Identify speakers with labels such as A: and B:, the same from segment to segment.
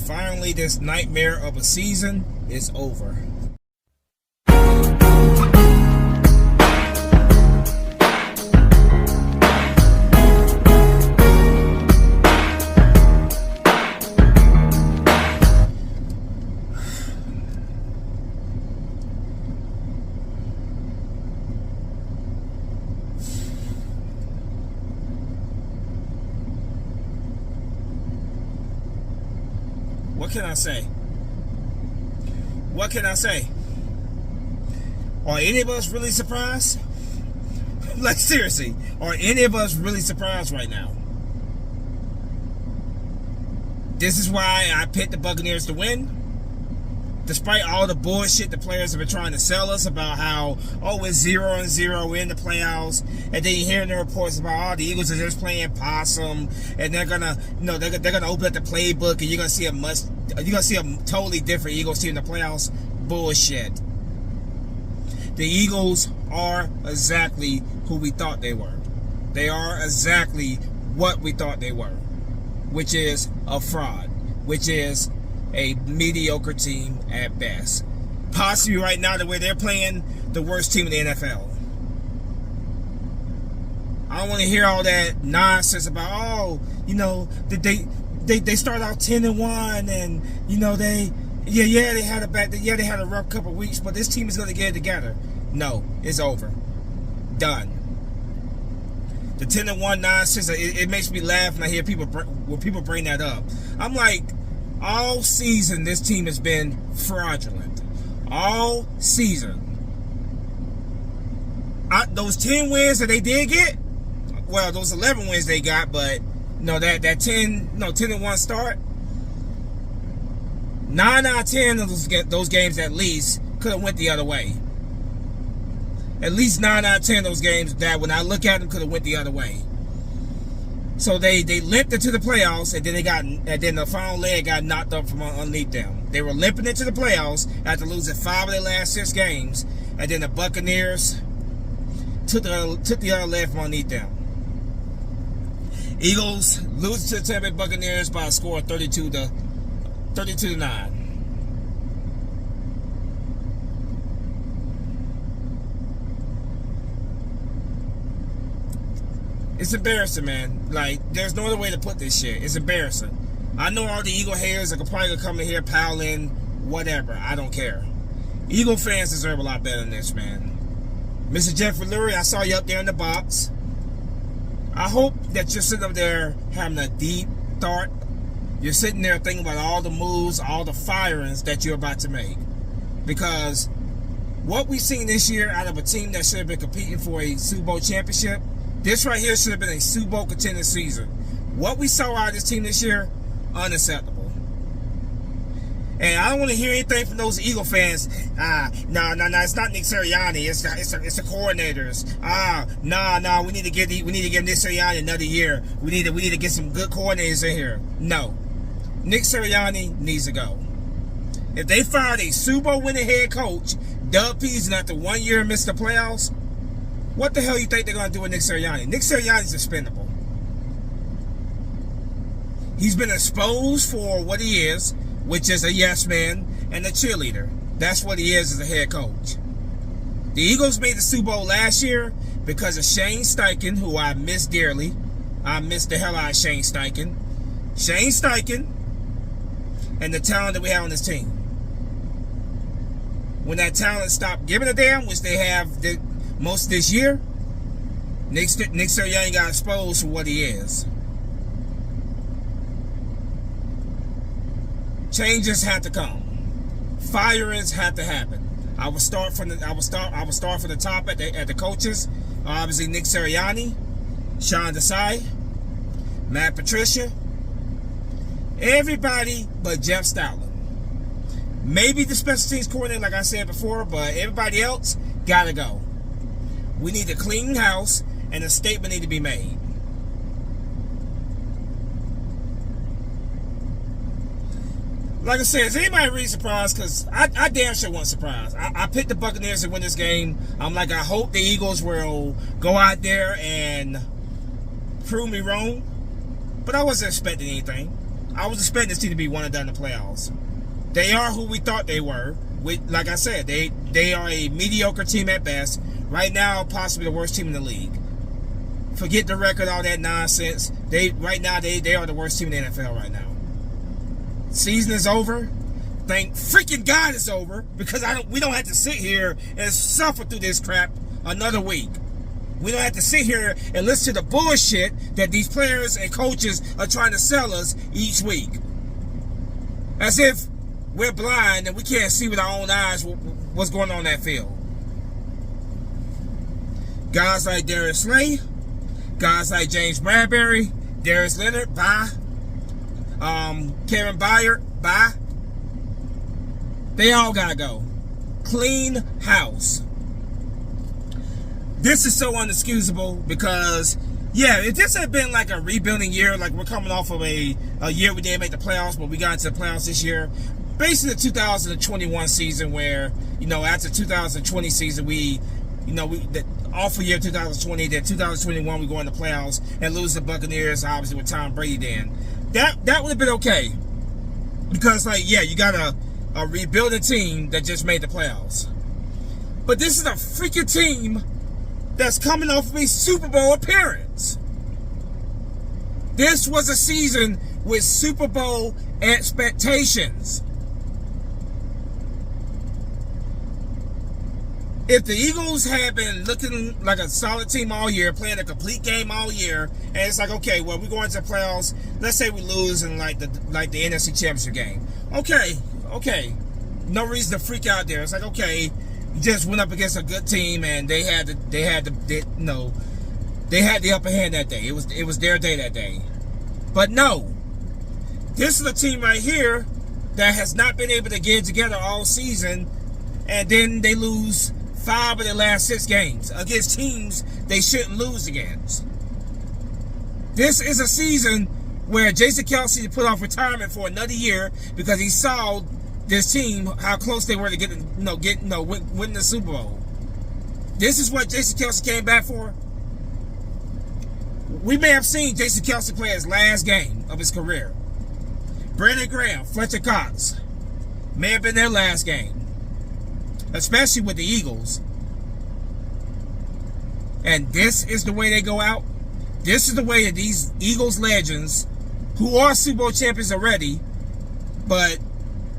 A: Finally, this nightmare of a season is over. What can I say? What can I say? Are any of us really surprised? Like, seriously, are any of us really surprised right now? This is why I picked the Buccaneers to win. Despite all the bullshit the players have been trying to sell us about how, oh, it's 0-0 in the playoffs, and then you hear the reports about, oh, the Eagles are just playing possum, and they're gonna, they're gonna open up the playbook, and you're gonna see a totally different Eagles team in the playoffs. Bullshit. The Eagles are exactly who we thought they were. They are exactly what we thought they were, which is a fraud, which is a mediocre team at best. Possibly right now, the way they're playing, the worst team in the NFL. I don't want to hear all that nonsense about, oh, they start out 10-1, and they had a rough couple of weeks, but this team is going to get it together. No, it's over. Done. The 10-1 nonsense, it makes me laugh when I hear people bring that up. I'm like, all season, this team has been fraudulent. All season. Those 10 wins that they did get, well, those 11 wins they got, but that 10-1 start, 9 out of 10 of those games at least could have went the other way. At least 9 out of 10 of those games that, when I look at them, could have went the other way. So they limped into the playoffs, and then the final leg got knocked up from underneath them. They were limping into the playoffs after losing 5 of their last 6 games, and then the Buccaneers took the other leg from underneath them. Eagles lose to the Tampa Bay Buccaneers by a score of 32-9. It's embarrassing, man. Like, there's no other way to put this shit. It's embarrassing. I know all the Eagle haters are probably going to come in here, pile in, whatever. I don't care. Eagle fans deserve a lot better than this, man. Mr. Jeffrey Lurie, I saw you up there in the box. I hope that you're sitting up there having a deep thought. You're sitting there thinking about all the moves, all the firings that you're about to make. Because what we've seen this year out of a team that should have been competing for a Super Bowl championship, this right here should have been a Super Bowl contender season. What we saw out of this team this year, unacceptable. And I don't want to hear anything from those Eagle fans. No, it's not Nick Sirianni. It's the coordinators. No, we need to give Nick Sirianni another year. We need to get some good coordinators in here. No, Nick Sirianni needs to go. If they fired a Super Bowl winning head coach, Doug Peterson, after 1 year and missed the playoffs, what the hell you think they're going to do with Nick Sirianni? Nick Sirianni's expendable. He's been exposed for what he is, which is a yes man and a cheerleader. That's what he is as a head coach. The Eagles made the Super Bowl last year because of Shane Steichen, who I miss dearly. I miss the hell out of Shane Steichen. Shane Steichen and the talent that we have on this team. When that talent stopped giving a damn, which they have most of this year, Nick Sirianni got exposed for what he is. Changes have to come. Firings have to happen. I will start from the top at the coaches. Obviously, Nick Sirianni, Sean Desai, Matt Patricia, everybody but Jeff Stoutland. Maybe the special teams coordinator, like I said before, but everybody else gotta go. We need a clean house, and a statement need to be made. Like I said, is anybody really surprised? Because I damn sure wasn't surprised. I picked the Buccaneers to win this game. I'm like, I hope the Eagles will go out there and prove me wrong. But I wasn't expecting anything. I was expecting this team to be one and done in the playoffs. They are who we thought they were. Like I said, they are a mediocre team at best. Right now, possibly the worst team in the league. Forget the record, all that nonsense. They are the worst team in the NFL right now. Season is over. Thank freaking God it's over, because we don't have to sit here and suffer through this crap another week. We don't have to sit here and listen to the bullshit that these players and coaches are trying to sell us each week. As if we're blind and we can't see with our own eyes what's going on in that field. Guys like Darius Slay, guys like James Bradbury, Darius Leonard, bye. Kevin Byard, bye. They all gotta go. Clean house. This is so unexcusable because, yeah, if this had been like a rebuilding year, like we're coming off of a year we didn't make the playoffs, but we got into the playoffs this year. Basically the 2021 season where, after 2020 season, the awful year 2020, then 2021 we go in the playoffs and lose the Buccaneers, obviously with Tom Brady then. That would have been okay. Because, you got a rebuilding team that just made the playoffs. But this is a freaking team that's coming off of a Super Bowl appearance. This was a season with Super Bowl expectations. If the Eagles had been looking like a solid team all year, playing a complete game all year, and it's like, okay, well, we're going to the playoffs. Let's say we lose in like the NFC Championship game. Okay, no reason to freak out there. It's like, okay, you just went up against a good team, and they had the upper hand that day. It was their day that day. But no, this is a team right here that has not been able to get it together all season, and then they lose 5 of their last 6 games against teams they shouldn't lose against. This is a season where Jason Kelce put off retirement for another year because he saw this team, how close they were to winning the Super Bowl. This is what Jason Kelce came back for. We may have seen Jason Kelce play his last game of his career. Brandon Graham, Fletcher Cox may have been their last game, especially with the Eagles. And this is the way they go out. This is the way that these Eagles legends, who are Super Bowl champions already, but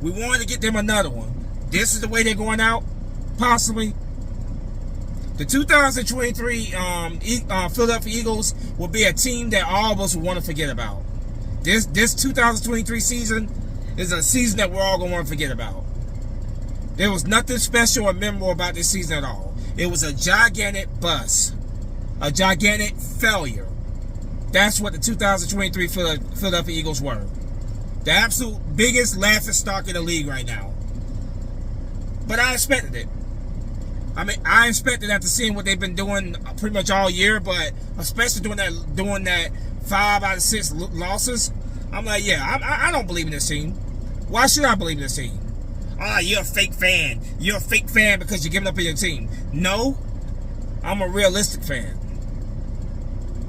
A: we wanted to get them another one. This is the way they're going out, possibly. The 2023 Philadelphia Eagles will be a team that all of us will want to forget about. This 2023 season is a season that we're all going to want to forget about. There was nothing special or memorable about this season at all. It was a gigantic bust. A gigantic failure. That's what the 2023 Philadelphia Eagles were. The absolute biggest laughingstock in the league right now. But I expected it. I expected after seeing what they've been doing pretty much all year, but especially doing that 5 out of 6 losses, I'm like, yeah, I don't believe in this team. Why should I believe in this team? You're a fake fan. You're a fake fan because you're giving up on your team. No, I'm a realistic fan.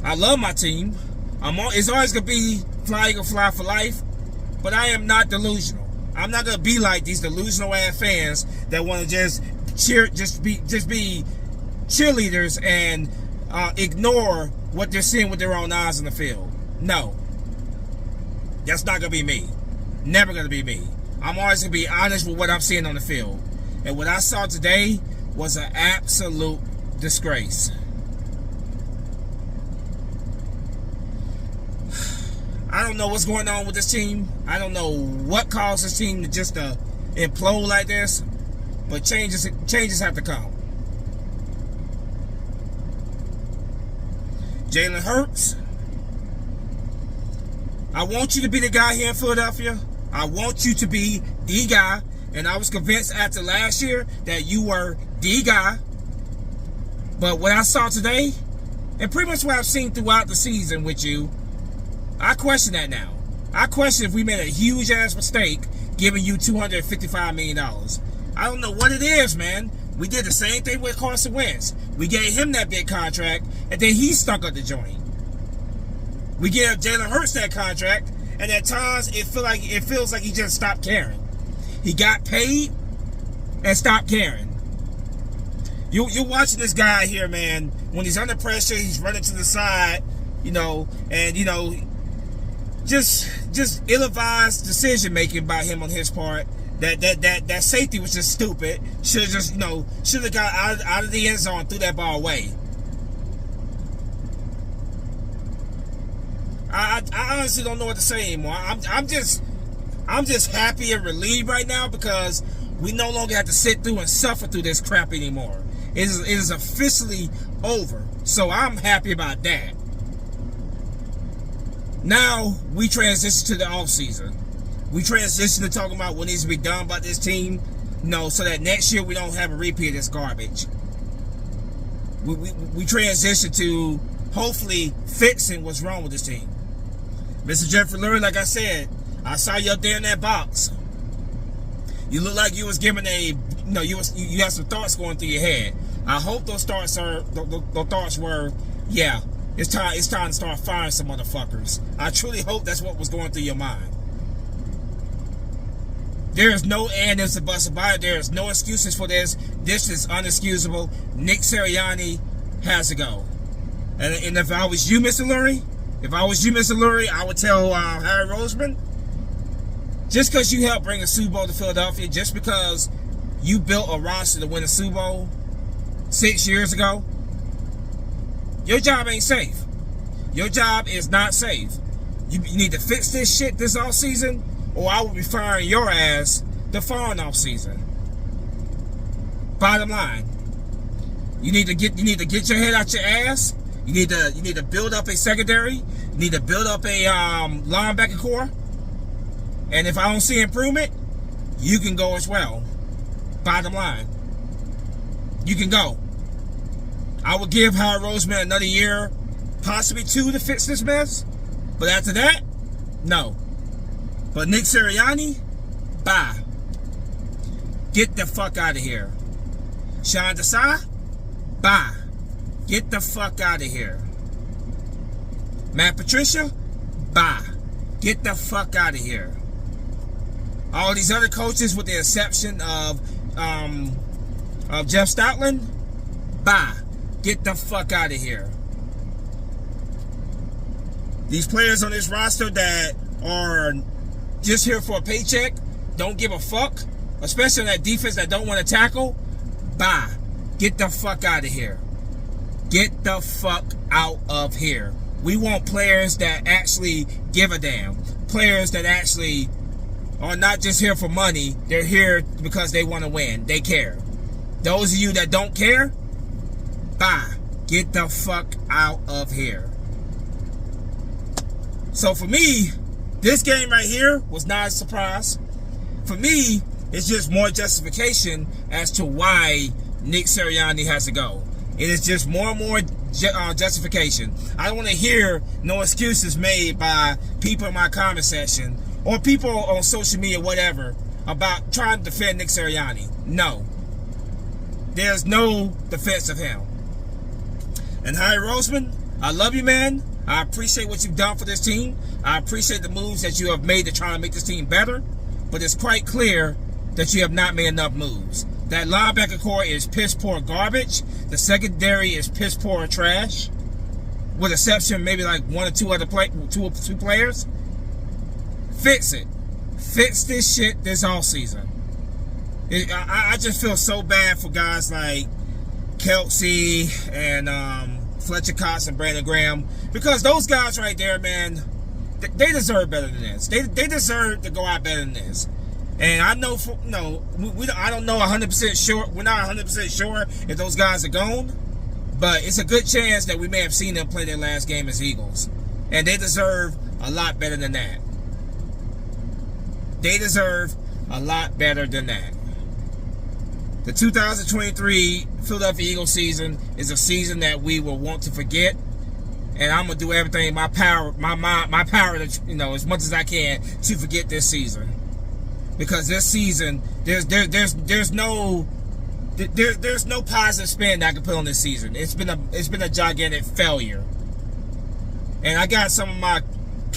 A: I love my team. It's always going to be fly, Eagle, fly for life, but I am not delusional. I'm not going to be like these delusional ass fans that want to just be cheerleaders and ignore what they're seeing with their own eyes in the field. No, that's not going to be me. Never going to be me. I'm always going to be honest with what I'm seeing on the field. And what I saw today was an absolute disgrace. I don't know what's going on with this team. I don't know what caused this team to just implode like this. But changes have to come. Jalen Hurts, I want you to be the guy here in Philadelphia. I want you to be the guy. And I was convinced after last year that you were the guy. But what I saw today, and pretty much what I've seen throughout the season with you, I question that now. I question if we made a huge ass mistake giving you $255 million. I don't know what it is, man. We did the same thing with Carson Wentz. We gave him that big contract, and then he stuck up the joint. We gave Jalen Hurts that contract, and at times it feels like he just stopped caring. He got paid and stopped caring. You're watching this guy here, man. When he's under pressure, he's running to the side, and just ill-advised decision making by him on his part. That safety was just stupid. Should have got out of the end zone, threw that ball away. I honestly don't know what to say anymore. I'm just happy and relieved right now because we no longer have to sit through and suffer through this crap anymore. It is officially over. So I'm happy about that. Now we transition to the offseason. We transition to talking about what needs to be done about this team. So that next year we don't have a repeat of this garbage. We transition to hopefully fixing what's wrong with this team. Mr. Jeffrey Lurie, like I said, I saw you up there in that box. You look like you was giving you had some thoughts going through your head. I hope those thoughts were, yeah, it's time to start firing some motherfuckers. I truly hope that's what was going through your mind. There is no and ifs and buts about it. There is no excuses for this. This is unexcusable. Nick Sirianni has to go. And if I was you, Mr. Lurie, I would tell Harry Roseman, just because you helped bring a Super Bowl to Philadelphia, just because you built a roster to win a Super Bowl 6 years ago, your job ain't safe. Your job is not safe. You need to fix this shit this offseason, or I will be firing your ass the following offseason. Bottom line, you need to get your head out your ass. You need to build up a secondary. You need to build up a linebacker core. And if I don't see improvement, you can go as well. Bottom line, you can go. I would give Howard Roseman another year, possibly 2, to fix this mess. But after that, no. But Nick Sirianni, bye. Get the fuck out of here. Sean Desai, bye. Get the fuck out of here. Matt Patricia, bye. Get the fuck out of here. All these other coaches, with the exception of Jeff Stoutland, bye. Get the fuck out of here. These players on this roster that are just here for a paycheck, don't give a fuck, especially on that defense that don't want to tackle, bye. Get the fuck out of here. Get the fuck out of here. We want players that actually give a damn. Players that actually are not just here for money. They're here because they want to win. They care. Those of you that don't care, bye. Get the fuck out of here. So for me, this game right here was not a surprise. For me, it's just more justification as to why Nick Sirianni has to go. It is just more and more justification. I don't want to hear no excuses made by people in my comment section or people on social media, whatever, about trying to defend Nick Sirianni. No. There's no defense of him. And Harry Roseman, I love you, man. I appreciate what you've done for this team. I appreciate the moves that you have made to try and make this team better. But it's quite clear that you have not made enough moves. That linebacker core is piss poor garbage. The secondary is piss poor trash. With exception maybe like one or two other two players. Fix it. Fix this shit this offseason. I just feel so bad for guys like Kelsey and Fletcher Cox and Brandon Graham, because those guys right there, man, they deserve better than this. They deserve to go out better than this. And I know, I don't know 100% sure. We're not 100% sure if those guys are gone, but it's a good chance that we may have seen them play their last game as Eagles, and they deserve a lot better than that. They deserve a lot better than that. The 2023 Philadelphia Eagles season is a season that we will want to forget, and I'm gonna do everything in my power, my power, to, as much as I can to forget this season, because this season there's no positive spin that I can put on this season. It's been a gigantic failure, and I got some of my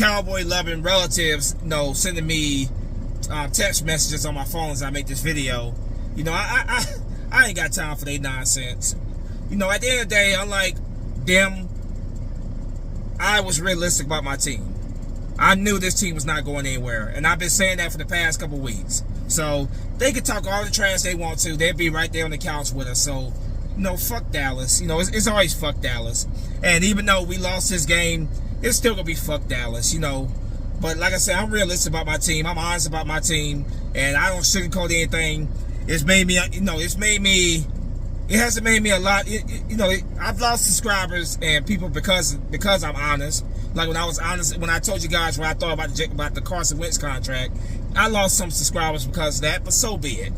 A: cowboy loving relatives, sending me text messages on my phone as I make this video. I ain't got time for their nonsense. At the end of the day, unlike them, I was realistic about my team. I knew this team was not going anywhere, and I've been saying that for the past couple weeks. So they could talk all the trash they want to. They'd be right there on the couch with us. So, fuck Dallas. It's always fuck Dallas. And even though we lost this game, it's still gonna be fuck Dallas. But like I said, I'm realistic about my team. I'm honest about my team, and I don't sugarcoat anything. It's made me, it hasn't made me a lot. I've lost subscribers and people because I'm honest. Like when I was honest, when I told you guys what I thought about the Carson Wentz contract, I lost some subscribers because of that, but so be it.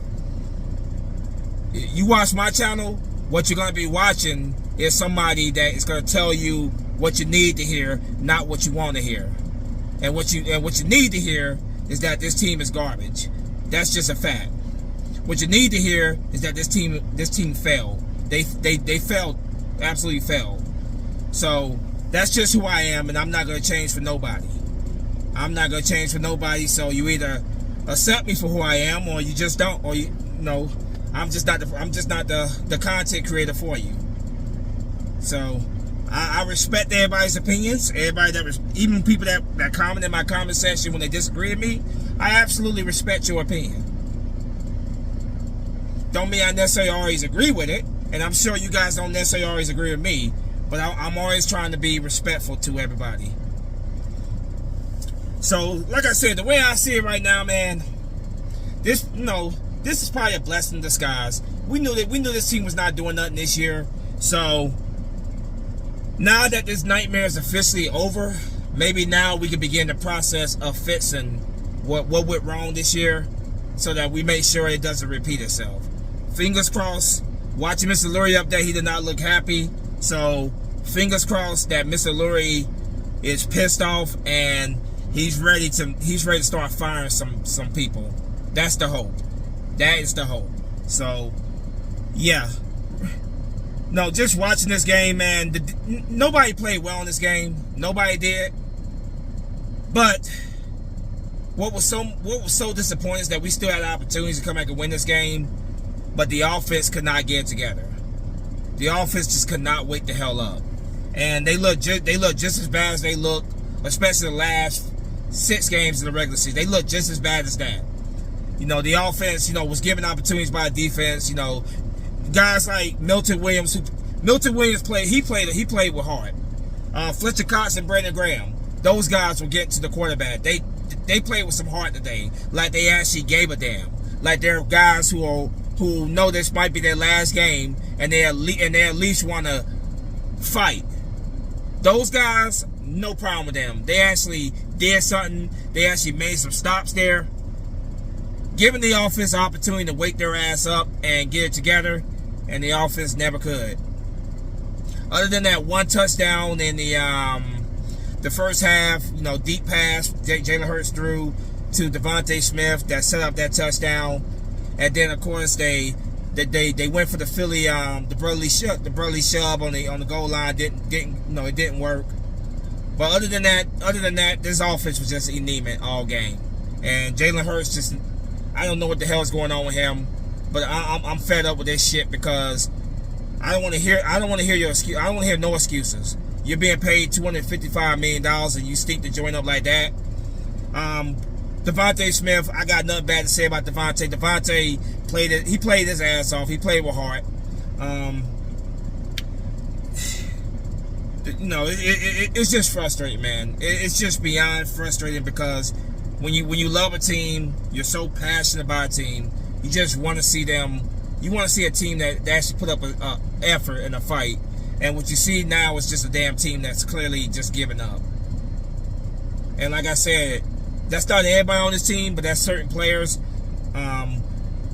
A: You watch my channel, what you're going to be watching is somebody that is going to tell you what you need to hear, not what you want to hear. And what you need to hear is that this team is garbage. That's just a fact. What you need to hear is that this team failed. They failed, absolutely failed. So that's just who I am, and I'm not going to change for nobody. I'm not going to change for nobody. So you either accept me for who I am, or you just don't, or I'm just not the content creator for you. So I respect everybody's opinions. Everybody even people that comment in my comment section when they disagree with me, I absolutely respect your opinion. Don't mean I necessarily always agree with it, and I'm sure you guys don't necessarily always agree with me, but I'm always trying to be respectful to everybody. So, like I said, the way I see it right now, man, this is probably a blessing in disguise. We knew this team was not doing nothing this year, so now that this nightmare is officially over, maybe now we can begin the process of fixing what went wrong this year, so that we make sure it doesn't repeat itself. Fingers crossed. Watching Mr. Lurie up there, he did not look happy. So fingers crossed that Mr. Lurie is pissed off and he's ready to start firing some people. That's the hope. That is the hope. So yeah. No, just watching this game, man. Nobody played well in this game. Nobody did. But what was so disappointing is that we still had opportunities to come back and win this game, but the offense could not get it together. The offense just could not wake the hell up, and they look just as bad as they look, especially the last 6 games in the regular season. They look just as bad as that. The offense, was given opportunities by the defense. Guys like Milton Williams played with heart. Fletcher Cox and Brandon Graham, those guys will get to the quarterback. They played with some heart today, like they actually gave a damn. Like they're guys who know this might be their last game, and they at least want to fight. Those guys, no problem with them. They actually did something. They actually made some stops there, giving the offense an opportunity to wake their ass up and get it together, and the offense never could. Other than that one touchdown in the first half, deep pass Jalen Hurts threw to Devontae Smith that set up that touchdown, and then of course they went for the Philly the brotherly shove on the goal line. It didn't work. But other than that, this offense was just anemic all game, and Jalen Hurts just, I don't know what the hell is going on with him, but I'm fed up with this shit because I don't want to hear your excuse. I don't want to hear no excuses. You're being paid $255 million and you stink the joint up like that. Devontae Smith, I got nothing bad to say about Devontae. Devontae played his ass off. He played with heart. It's just frustrating, man. It's just beyond frustrating because when you love a team, you're so passionate about a team, you just want to see them. You want to see a team that actually put up an effort and a fight. And what you see now is just a damn team that's clearly just giving up. And like I said, that's not everybody on this team, but that's certain players.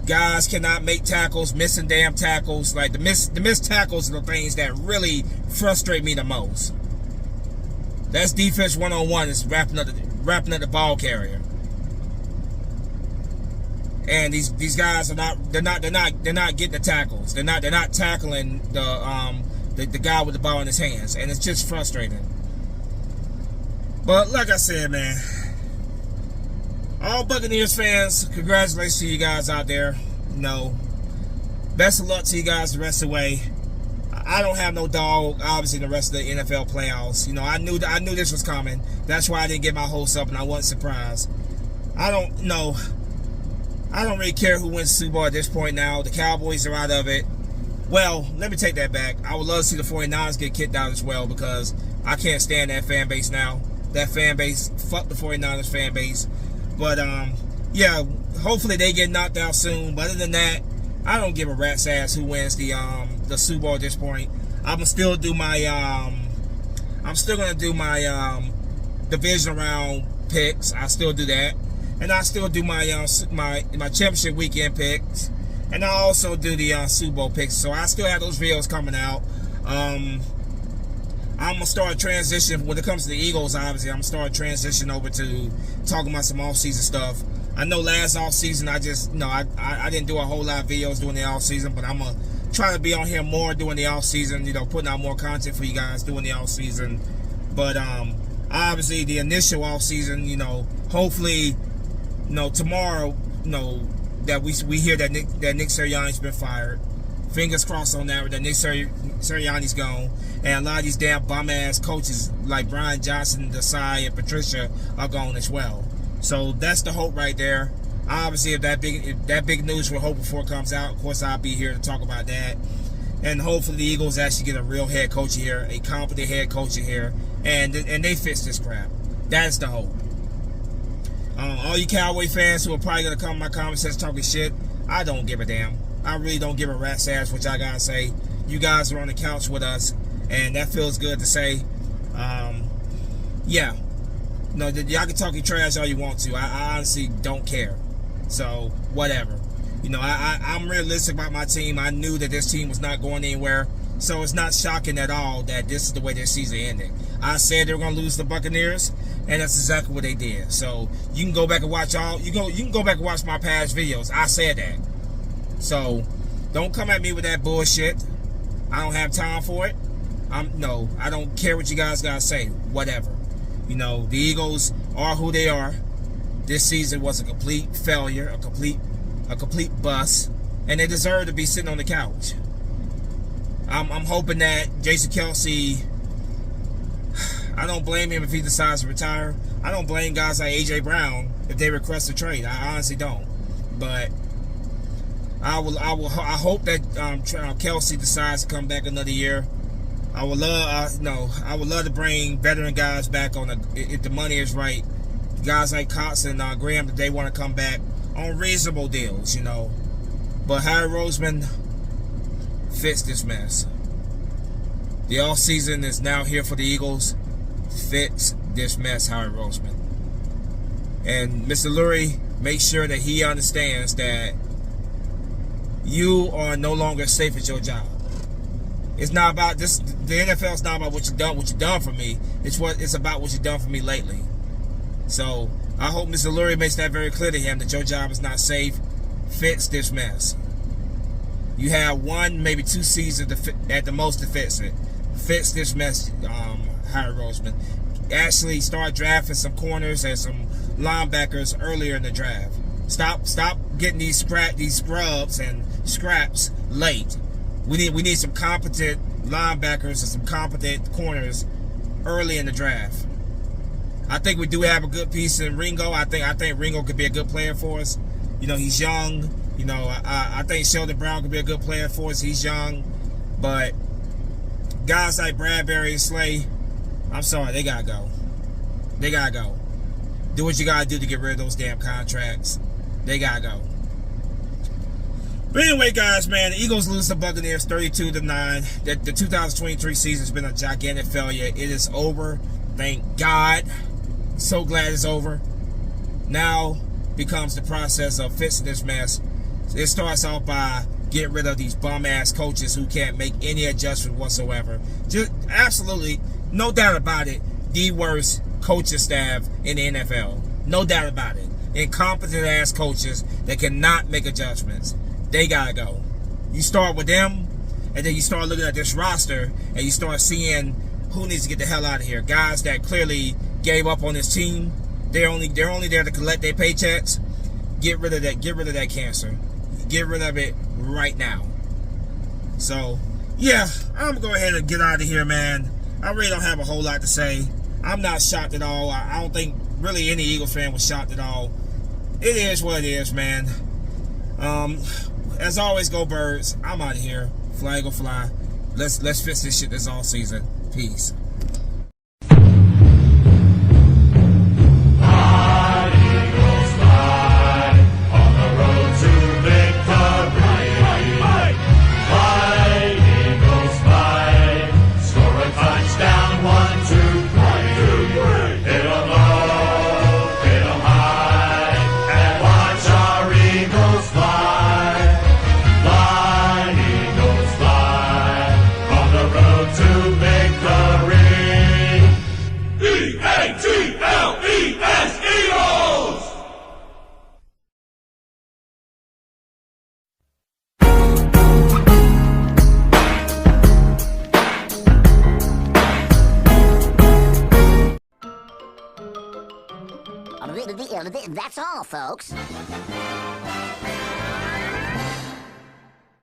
A: Guys cannot make tackles, missing damn tackles. Like the missed tackles are the things that really frustrate me the most. That's defense 1-on-1 is wrapping up the ball carrier. And these guys are not getting the tackles. They're not tackling the guy with the ball in his hands, and it's just frustrating. But like I said, man, all Buccaneers fans, congratulations to you guys out there. Best of luck to you guys the rest of the way. I don't have no dog, obviously, the rest of the NFL playoffs. I knew this was coming. That's why I didn't get my hopes up, and I wasn't surprised. I don't really care who wins the Super Bowl at this point now. The Cowboys are out of it. Well, let me take that back. I would love to see the 49ers get kicked out as well, because I can't stand that fan base now. That fan base, fuck the 49ers fan base. But, yeah, hopefully they get knocked out soon. But other than that, I don't give a rat's ass who wins the Super Bowl at this point. I'm still do my I'm still gonna do my division round picks. I still do that, and I still do my my championship weekend picks, and I also do the Super Bowl picks. So I still have those videos coming out. I'm gonna start transition when it comes to the Eagles. Obviously, I'm gonna start transition over to talking about some off-season stuff. I know last off-season I just I didn't do a whole lot of videos during the off-season, but I'm gonna try to be on here more during the off-season. Putting out more content for you guys during the off-season. But obviously the initial off-season, hopefully, tomorrow, that we hear that Nick Sirianni's been fired. Fingers crossed on that Nick Sirianni's gone, and a lot of these damn bum-ass coaches like Brian Johnson, Desai, and Patricia are gone as well. So that's the hope right there. Obviously, if that big news we're hoping for comes out, of course I'll be here to talk about that. And hopefully the Eagles actually get a real head coach here, a competent head coach here, and they fix this crap. That's the hope. All you Cowboy fans who are probably gonna come in my comment section talking shit, I don't give a damn. I really don't give a rat's ass what y'all gotta say. You guys are on the couch with us, and that feels good to say. Yeah. Y'all can talk your trash all you want to. I honestly don't care. So, whatever. I'm realistic about my team. I knew that this team was not going anywhere. So, it's not shocking at all that this is the way their season ended. I said they were going to lose the Buccaneers, and that's exactly what they did. So, you can go back and watch you can go back and watch my past videos. I said that. So, don't come at me with that bullshit. I don't have time for it. I don't care what you guys got to say. Whatever. The Eagles are who they are. This season was a complete failure, a complete bust, and they deserve to be sitting on the couch. I'm hoping that Jason Kelce, I don't blame him if he decides to retire. I don't blame guys like A.J. Brown if they request a trade. I honestly don't. But I hope that Kelce decides to come back another year. I would love to bring veteran guys back if the money is right. Guys like Cox and Graham, that they want to come back on reasonable deals, But Harry Roseman fits this mess. The offseason is now here for the Eagles. Fix this mess, Harry Roseman. And Mr. Lurie, make sure that he understands that you are no longer safe at your job. It's not about this. The NFL is not about what you've done for me. It's about what you've done for me lately. So I hope Mr. Lurie makes that very clear to him that your job is not safe. Fix this mess. You have 1, maybe 2 seasons at the most to fix it. Fix this mess, Harry Roseman. Actually, start drafting some corners and some linebackers earlier in the draft. Stop getting these scrubs and scraps late. We need some competent linebackers and some competent corners early in the draft. I think we do have a good piece in Ringo. I think Ringo could be a good player for us. He's young. I think Sheldon Brown could be a good player for us. He's young. But guys like Bradbury and Slay, I'm sorry, they gotta go. They gotta go. Do what you gotta do to get rid of those damn contracts. They gotta go. But anyway, guys, man, the Eagles lose the Buccaneers 32-9. The 2023 season has been a gigantic failure. It is over. Thank God. So glad it's over. Now becomes the process of fixing this mess. It starts off by getting rid of these bum-ass coaches who can't make any adjustment whatsoever. Just absolutely, no doubt about it, the worst coaching staff in the NFL. No doubt about it. Incompetent-ass coaches that cannot make adjustments. They gotta go. You start with them, and then you start looking at this roster, and you start seeing who needs to get the hell out of here. Guys that clearly gave up on this team. They're only there to collect their paychecks. Get rid of that. Get rid of that cancer. Get rid of it right now. So, yeah, I'm gonna go ahead and get out of here, man. I really don't have a whole lot to say. I'm not shocked at all. I don't think really any Eagles fan was shocked at all. It is what it is, man. As always, go Birds. I'm out of here. Flag will fly. Let's fix this shit this all season. Peace.
B: That's all, folks.